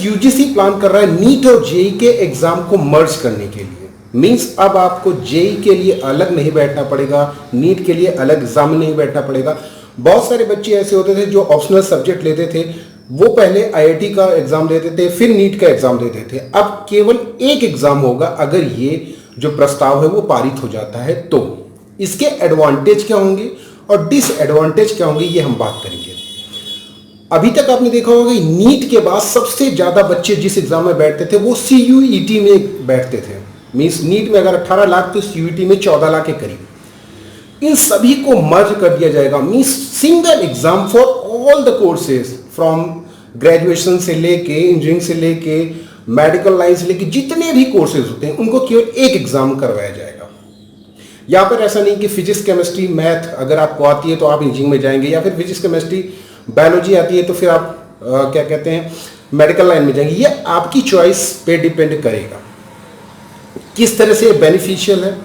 UGC plan कर रहा है नीट और जेई के एग्जाम को मर्ज करने के लिए। मींस अब आपको जेई के लिए अलग नहीं बैठना पड़ेगा, नीट के लिए अलग एग्जाम में नहीं बैठना पड़ेगा। बहुत सारे बच्चे ऐसे होते थे जो ऑप्शनल सब्जेक्ट लेते थे, वो पहले आईआईटी का एग्जाम देते थे, फिर नीट का एग्जाम देते थे। अब केवल एक एग्जाम होगा अगर ये जो प्रस्ताव है वो पारित हो जाता है तो। इसके एडवांटेज क्या होंगे और डिसएडवांटेज क्या होंगे ये हम बात करेंगे। अभी तक आपने देखा होगा कि नीट के बाद सबसे ज्यादा बच्चे जिस एग्जाम में बैठते थे वो सीयूईटी में बैठते थे। मींस नीट में अगर 18 लाख तो सीयूईटी में 14 लाख के करीब। इन सभी को मर्ज कर दिया जाएगा। Means single exam for all the courses, from graduation से लेके इंजीनियरिंग से लेके मेडिकल लाइन से लेके जितने भी कोर्सेज होते हैं उनको केवल एक एग्जाम करवाया जाएगा। यहाँ पर ऐसा नहीं कि फिजिक्स केमिस्ट्री मैथ अगर आपको आती है तो आप इंजीनियरिंग में जाएंगे, या फिर फिजिक्स केमिस्ट्री बायोलॉजी आती है तो फिर आप क्या कहते हैं मेडिकल लाइन में जाएंगे। ये आपकी चॉइस पे डिपेंड करेगा किस तरह से बेनिफिशियल है।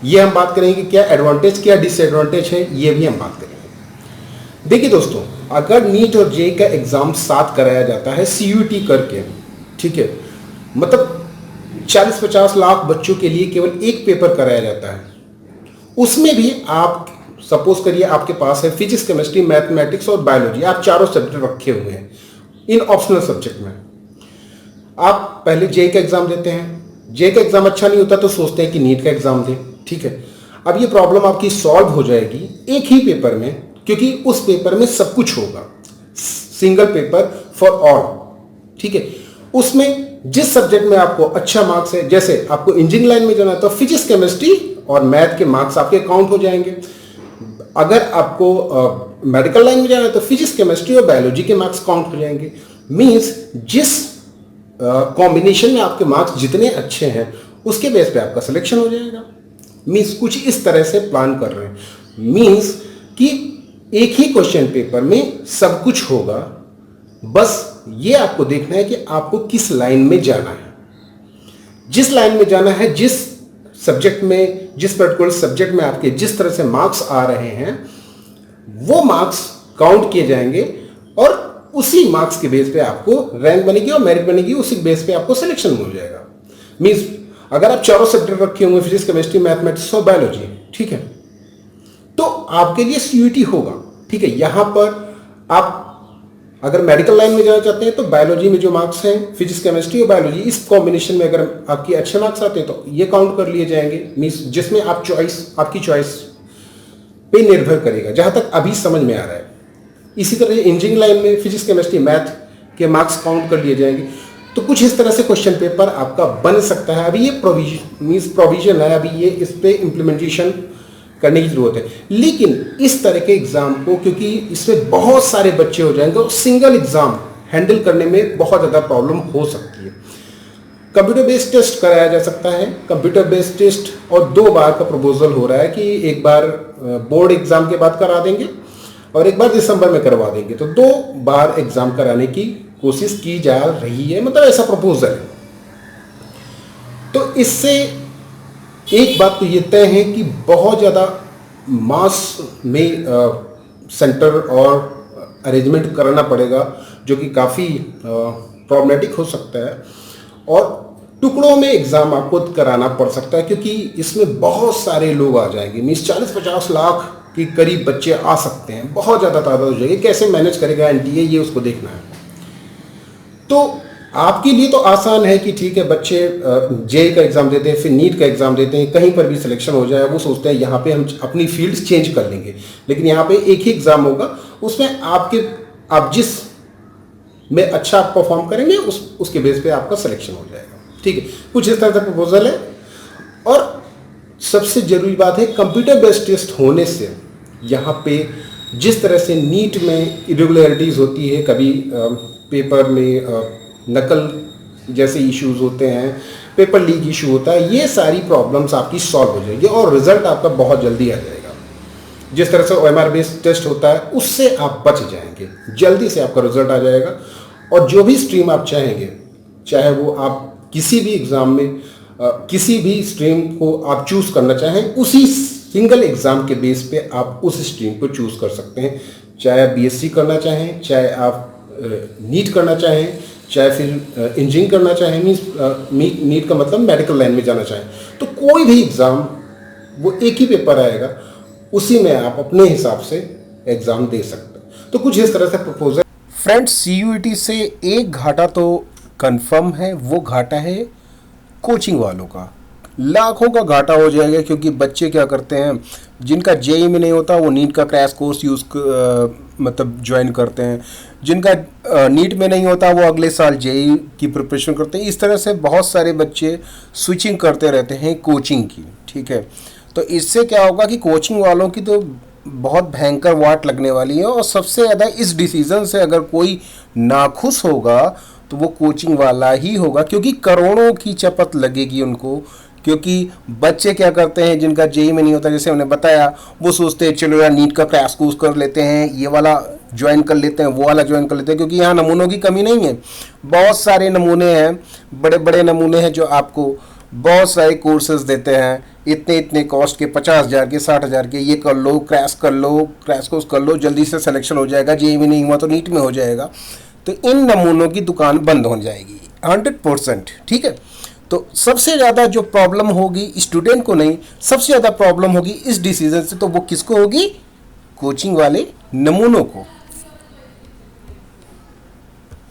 ये हम बात करेंगे कि क्या एडवांटेज क्या डिसएडवांटेज है, ये भी हम बात करेंगे। देखिए दोस्तों, अगर नीट और जेई का एग्जाम साथ कराया जाता है सीयूईटी करके, ठीक है, मतलब 40-50 लाख बच्चों के लिए केवल एक पेपर कराया जाता है। उसमें भी आप सपोज करिए आपके पास है फिजिक्स केमिस्ट्री मैथमेटिक्स और बायोलॉजी, आप चारों सब्जेक्ट रखे हुए हैं इन ऑप्शनल सब्जेक्ट में। आप पहले जेई का एग्जाम देते हैं, जेई का एग्जाम अच्छा नहीं होता तो सोचते हैं कि नीट का एग्जाम दें, ठीक है। अब ये प्रॉब्लम आपकी सॉल्व हो जाएगी एक ही पेपर में, क्योंकि उस पेपर में सब कुछ होगा, सिंगल पेपर फॉर ऑल, ठीक है। उसमें जिस सब्जेक्ट में आपको अच्छा मार्क्स है, जैसे आपको इंजीनियरिंग लाइन में जाना है तो फिजिक्स केमिस्ट्री और मैथ के मार्क्स आपके काउंट हो जाएंगे। अगर आपको मेडिकल लाइन में जाना है तो फिजिक्स केमिस्ट्री और बायोलॉजी के मार्क्स काउंट हो जाएंगे। मींस जिस कॉम्बिनेशन में आपके मार्क्स जितने अच्छे हैं उसके बेस पे आपका सिलेक्शन हो जाएगा। मींस कुछ इस तरह से प्लान कर रहे हैं। मींस कि एक ही क्वेश्चन पेपर में सब कुछ होगा, बस ये आपको देखना है कि आपको किस लाइन में जाना है। जिस लाइन में जाना है, जिस सब्जेक्ट में, जिस पर्टिकुलर सब्जेक्ट में आपके जिस तरह से मार्क्स आ रहे हैं वो मार्क्स काउंट किए जाएंगे और उसी मार्क्स के बेस पे आपको रैंक बनेगी और मेरिट बनेगी, उसी बेस पे आपको सिलेक्शन हो जाएगा। मींस अगर आप चारों सब्जेक्ट रखे होंगे फिजिक्स केमिस्ट्री मैथमेटिक्स और बायोलॉजी, ठीक है, तो आपके लिए सीयूईटी होगा, ठीक है। यहां पर आप अगर मेडिकल लाइन में जाना चाहते हैं तो बायोलॉजी में जो मार्क्स हैं फिजिक्स केमिस्ट्री और बायोलॉजी, इस कॉम्बिनेशन में अगर आपके अच्छे मार्क्स आते हैं तो ये काउंट कर लिए जाएंगे। मींस जिसमें आप चॉइस, आपकी चॉइस पे निर्भर करेगा, जहां तक अभी समझ में आ रहा है। इसी तरह इंजीनियरिंग लाइन में फिजिक्स केमिस्ट्री मैथ के मार्क्स काउंट कर लिए जाएंगे। तो कुछ इस तरह से क्वेश्चन पेपर आपका बन सकता है। अभी ये प्रोविजन है, अभी ये इस पे इम्प्लीमेंटेशन करने की जरूरत है। लेकिन इस तरह के एग्जाम को, क्योंकि इसमें बहुत सारे बच्चे हो जाएंगे और सिंगल एग्जाम हैंडल करने में बहुत ज़्यादा प्रॉब्लम हो सकती है। कंप्यूटर बेस्ड टेस्ट कराया जा सकता है। कंप्यूटर बेस्ड टेस्ट और 2 बार का प्रपोजल हो रहा है कि एक बार बोर्ड एग्जाम के बाद करा देंगे और एक बार दिसंबर में करवा देंगे। तो 2 बार एग्जाम कराने की कोशिश की जा रही है, मतलब ऐसा प्रपोजल है। तो इससे एक बात तो ये तय है कि बहुत ज़्यादा मास में सेंटर और अरेंजमेंट कराना पड़ेगा, जो कि काफ़ी प्रॉब्लमेटिक हो सकता है और टुकड़ों में एग्ज़ाम आपको कराना पड़ सकता है, क्योंकि इसमें बहुत सारे लोग आ जाएंगे। मीन्स 40-50 लाख के करीब बच्चे आ सकते हैं, बहुत ज़्यादा तादाद हो जाएगी। कैसे मैनेज करेगा एनटीए, ये उसको देखना है। तो आपके लिए तो आसान है कि ठीक है, बच्चे जेई का एग्जाम देते हैं, फिर नीट का एग्जाम देते हैं, कहीं पर भी सिलेक्शन हो जाए, वो सोचते हैं यहाँ पे हम अपनी फील्ड चेंज कर लेंगे। लेकिन यहाँ पे एक ही एग्जाम होगा, उसमें आप जिस में अच्छा परफॉर्म करेंगे उसके बेस पे आपका सिलेक्शन हो जाएगा, ठीक है। कुछ इस तरह का प्रपोजल है। और सबसे जरूरी बात है, कंप्यूटर बेस्ड टेस्ट होने से यहाँ पे जिस तरह से नीट में इरेगुलरिटीज़ होती है, कभी पेपर में नकल जैसे इश्यूज होते हैं, पेपर लीक इशू होता है, ये सारी प्रॉब्लम्स आपकी सॉल्व हो जाएगी और रिजल्ट आपका बहुत जल्दी आ जाएगा। जिस तरह से OMR बेस्ड टेस्ट होता है उससे आप बच जाएंगे, जल्दी से आपका रिजल्ट आ जाएगा। और जो भी स्ट्रीम आप चाहेंगे, चाहे वो आप किसी भी एग्ज़ाम में किसी भी स्ट्रीम को आप चूज़ करना चाहें, उसी सिंगल एग्ज़ाम के बेस पे आप उस स्ट्रीम को चूज़ कर सकते हैं। चाहे आप BSc करना चाहें, चाहे आप नीट करना चाहें, चाहे फिर इंजीनियरिंग करना चाहें, मीन्स नीट का मतलब मेडिकल लाइन में जाना चाहें, तो कोई भी एग्ज़ाम वो एक ही पेपर आएगा, उसी में आप अपने हिसाब से एग्ज़ाम दे सकते हैं। तो कुछ इस तरह से प्रपोजल। फ्रेंड्स, सीयूईटी से एक घाटा तो कंफर्म है, वो घाटा है कोचिंग वालों का। लाखों का घाटा हो जाएगा, क्योंकि बच्चे क्या करते हैं, जिनका जेई में नहीं होता वो नीट का क्रैश कोर्स मतलब ज्वाइन करते हैं, जिनका नीट में नहीं होता वो अगले साल जेई की प्रिपरेशन करते हैं। इस तरह से बहुत सारे बच्चे स्विचिंग करते रहते हैं कोचिंग की, ठीक है। तो इससे क्या होगा कि कोचिंग वालों की तो बहुत भयंकर वाट लगने वाली है, और सबसे ज़्यादा इस डिसीज़न से अगर कोई नाखुश होगा तो वो कोचिंग वाला ही होगा, क्योंकि करोड़ों की चपत लगेगी उनको। क्योंकि बच्चे क्या करते हैं, जिनका जेई में नहीं होता, जैसे हमने बताया, वो सोचते हैं चलो यार नीट का क्रैश कोर्स कर लेते हैं, ये वाला ज्वाइन कर लेते हैं, वो वाला ज्वाइन कर लेते हैं, क्योंकि यहाँ नमूनों की कमी नहीं है। बहुत सारे नमूने हैं, बड़े बड़े नमूने हैं जो आपको बहुत सारे कोर्सेज देते हैं, इतने इतने कॉस्ट के, 50,000 के, 60,000 के, ये कर लो, क्रैश कर लो, क्रैश कोर्स कर लो, जल्दी से सिलेक्शन हो जाएगा, जेई में नहीं हुआ तो नीट में हो जाएगा। तो इन नमूनों की दुकान बंद हो जाएगी 100%, ठीक है। तो सबसे ज़्यादा जो प्रॉब्लम होगी स्टूडेंट को नहीं, सबसे ज़्यादा प्रॉब्लम होगी इस डिसीजन से, तो वो किसको होगी? कोचिंग वाले नमूनों को।